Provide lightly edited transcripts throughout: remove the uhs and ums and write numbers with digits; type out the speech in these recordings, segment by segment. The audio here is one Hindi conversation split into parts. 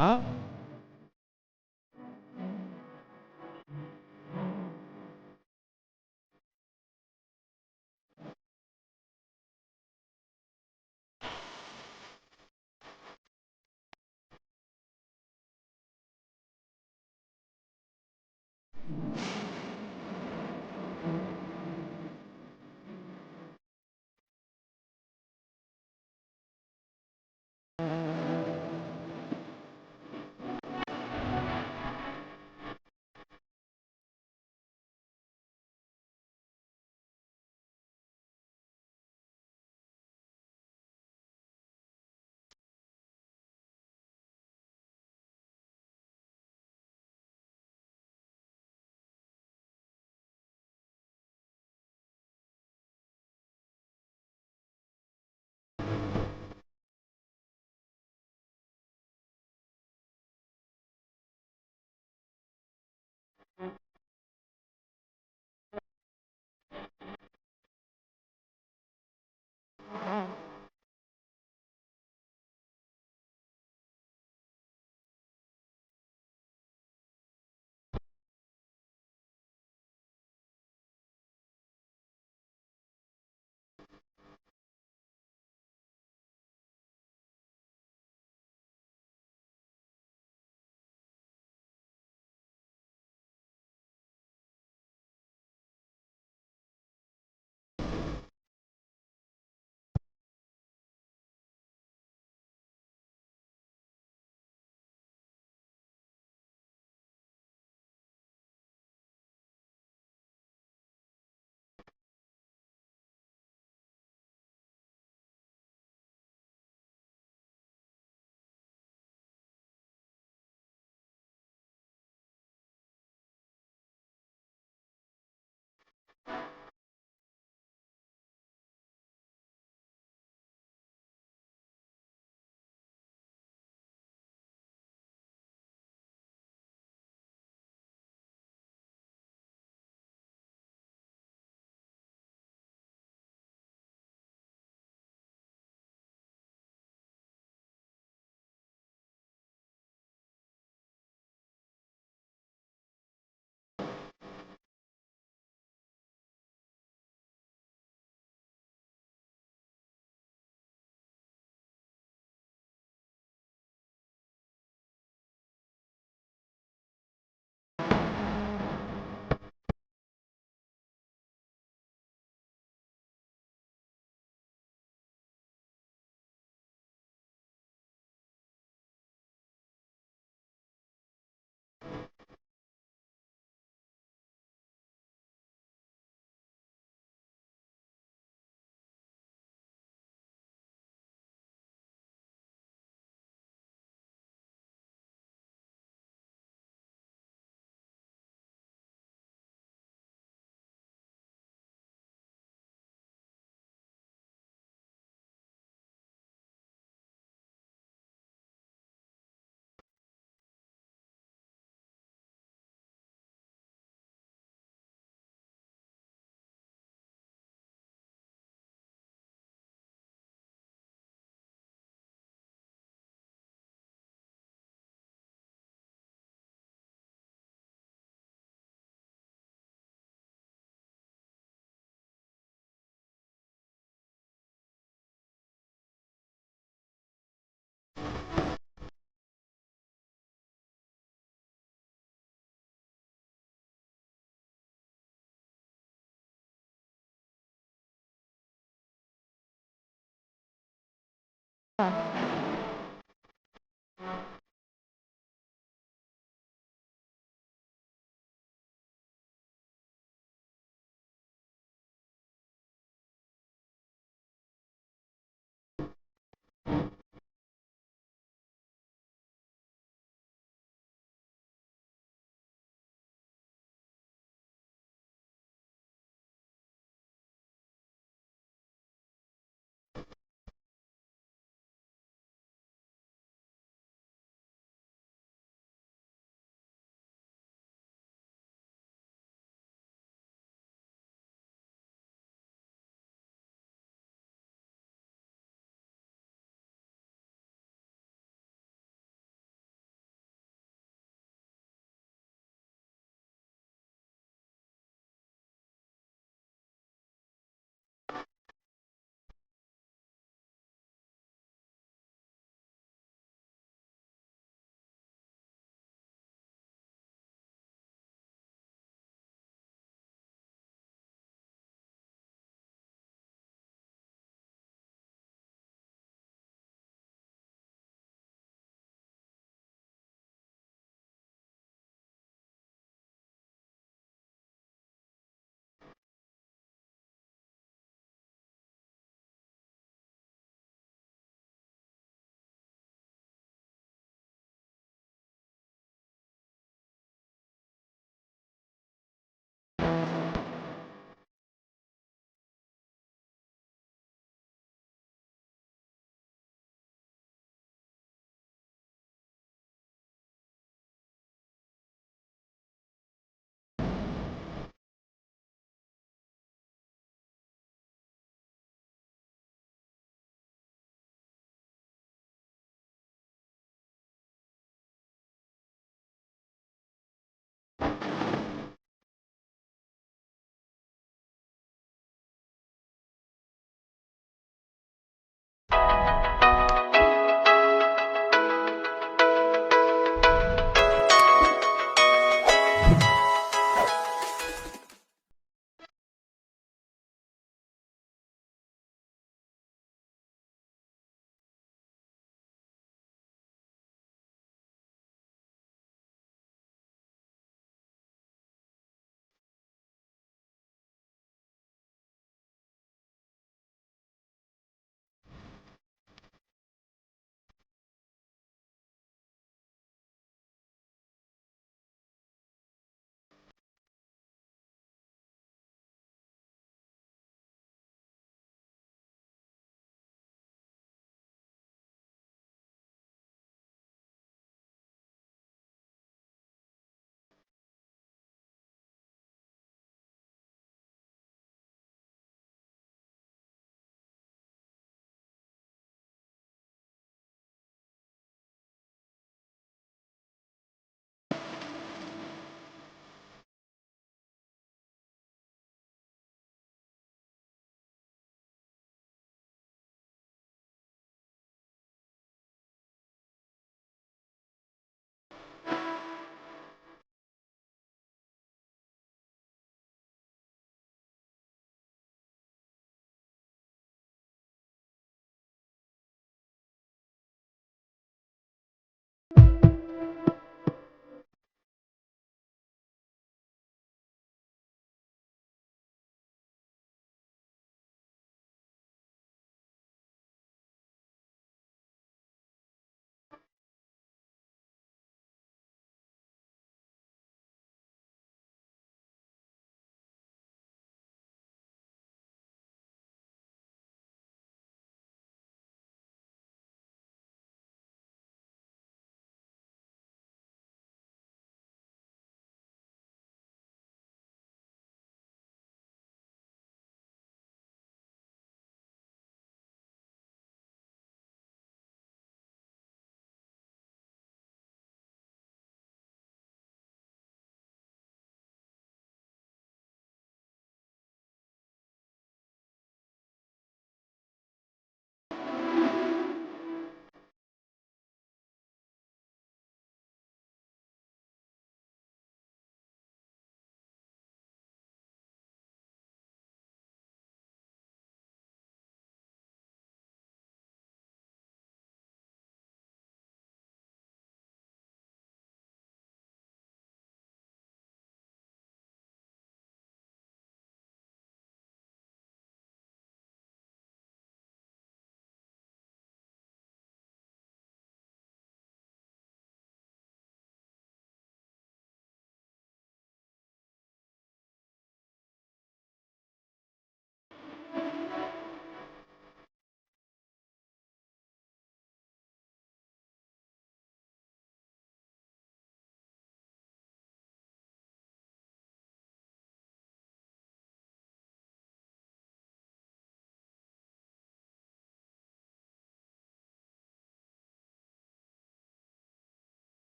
हाँ।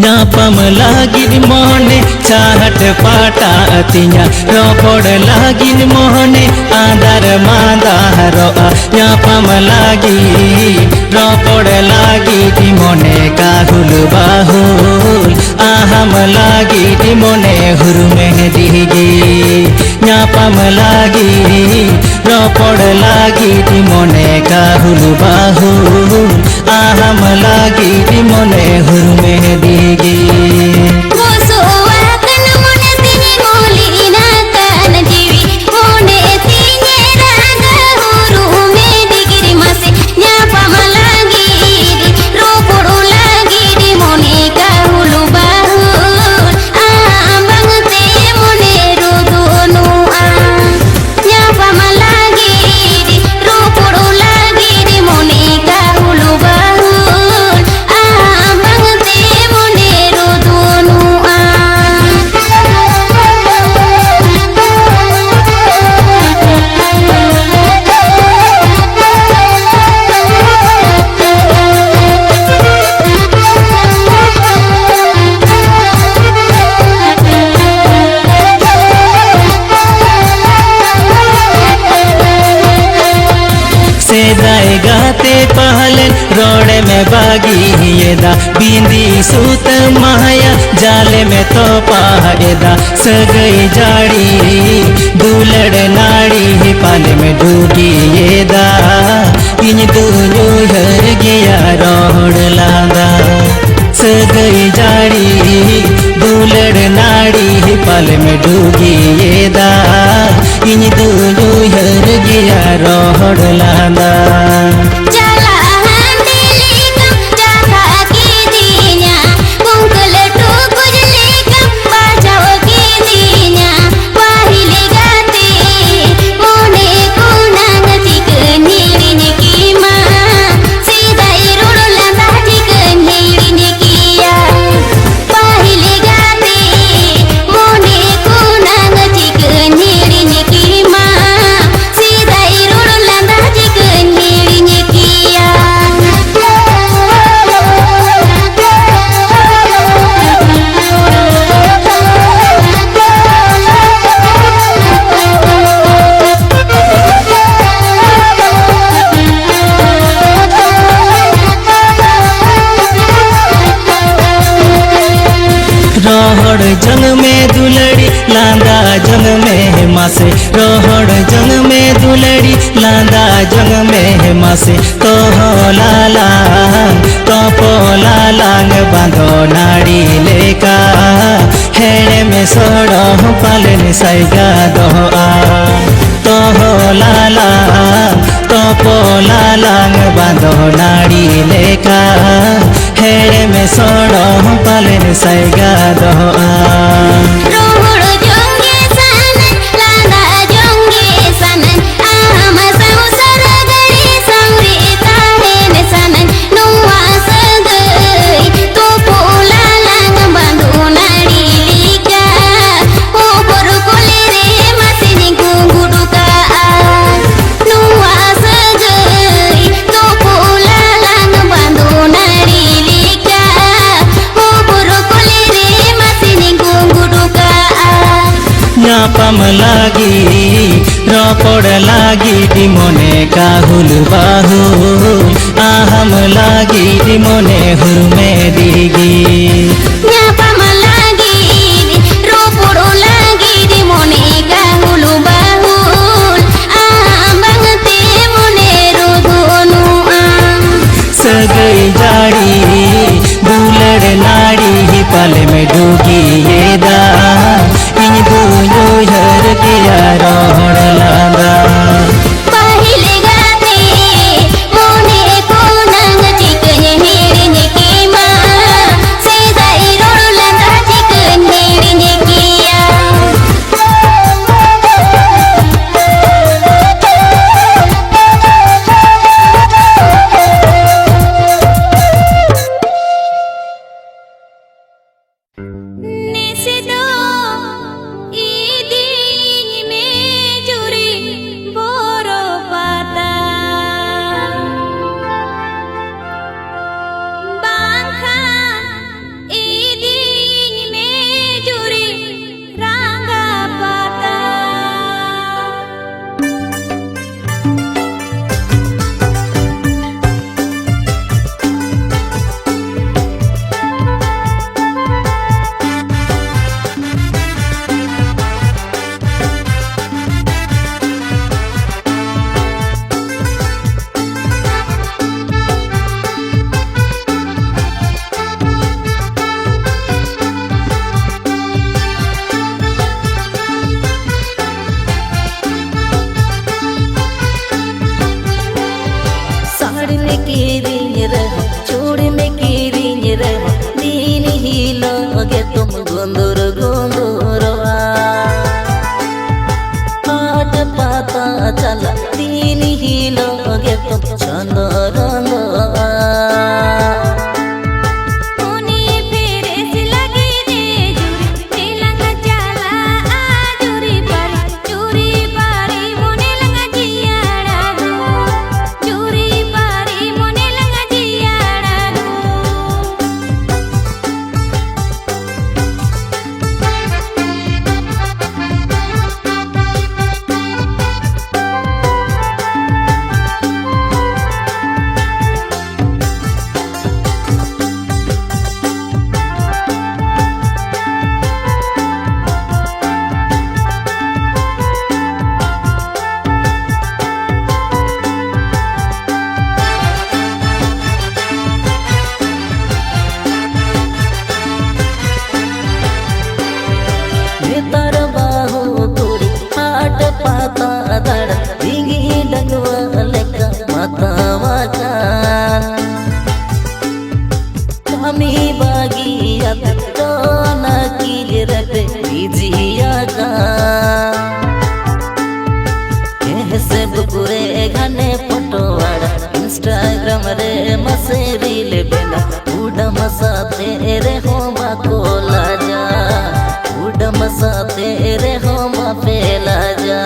नापम लागिन मोहने चाहट पाटा अतिया रोपड़ लागिन मोहने आदर मादारो नापम लागी रोपड़ लागी मोने काहुल बाहुल आहम लागी मोने हुरुमे दिगी नापम लागी रोपड़ लागी मोने काहुल बाहुल आहम लागी मोने हुरुमे दिगी सेदाई गाते पहलन रोड़े में बागी येदा बिंदी सूत माया जाले में तो पाएदा सगई जाड़ी दूलड़ नाड़ी पाले में डूगी येदा इन दूनु हर गया रोड़ लादा सगई जाड़ी दूलड़ नाड़ी पाले में डूगी येदा इन दूनु हर गया रोड़ लादा रोहड़ जंग में दुलड़ी लांदा जंग में मासे रोहड़ जंग में दुलड़ी लांदा जंग में मासे तो लाला तो पोला लांग बांधो नाड़ी लेका हेड़े में सोड़ो पालन साइगा दो तो लाला तो पोला लांग बांधो नाड़ी लेका हेड़े में सोड़ो पालन साइगा दो नापम लागी रोपड़ लागी मोने काहुल बाहुल आहम लागी मोने हुरुमे दिगी नापम लागी रोपड़ लागी मोने काहुल बाहुल आहम बंगते मोने रोधोनु सगई जाड़ी दूलड़ नाड़ी पाले में डूगी येदा इन दूनु हर गया रोड़ लादा पहिले गाते मोने को नंग चिकने हेड़ने की माँ सेदाई रोड़ चूड़ी में किरिंग रे दिन हिलोगे तुम गुंदुर गुंदुरवा हाट पाता चला दिन हिलोगे तुम चंदरंगवा kami bagiat dona kilirate bijiyaga ehse bukure gane photo ara instagram re mase reel bena udam sate re homa kola ja udam sate re homa pela ja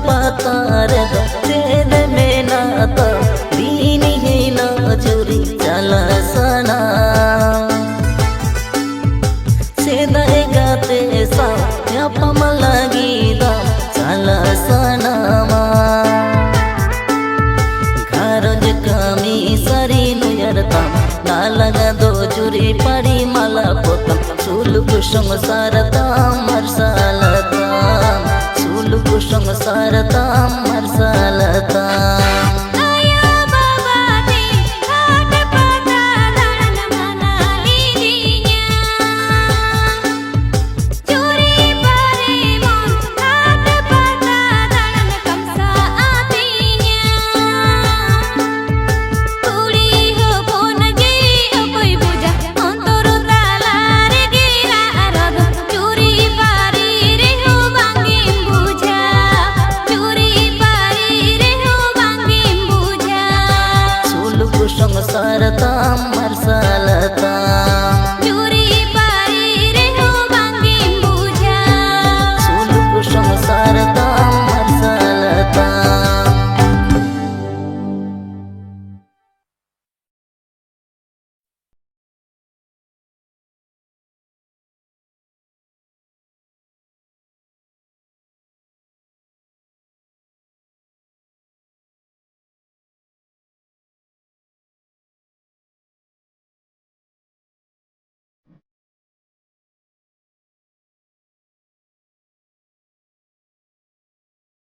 Patare तेरे में ना तो दीनी ही ना चुरी चला सना से दहेगा ते सा या पमला गीता चला सना घरज कमी सरी नुयरता ना लगा दो चुरी परी माला पोतम सुलु कुसुम सारता